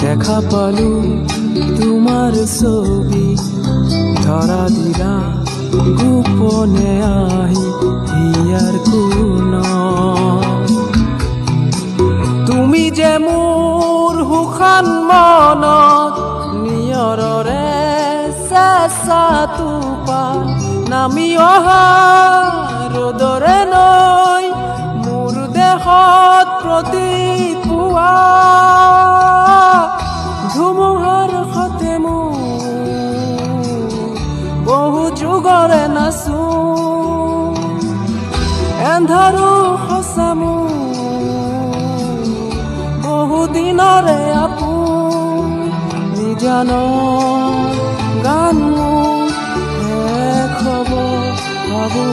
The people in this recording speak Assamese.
দেখা পালু তোমাৰ ছবি ধৰা দিলা গোপনে আহি হিয়াৰ কোন তুমি যে মোৰ সুখান মনত নিয়ৰৰে চেঁচা টোপা নামি অহা ৰ'দৰে নৈ মোৰ দেহত প্ৰতিপুৱা ধুমুহাৰ সতে বহু যুগৰে নাচো এন্ধাৰো সঁচা বহু দিনৰে আপোন নিজানৰ গান শেষ হ'ব ভাবো।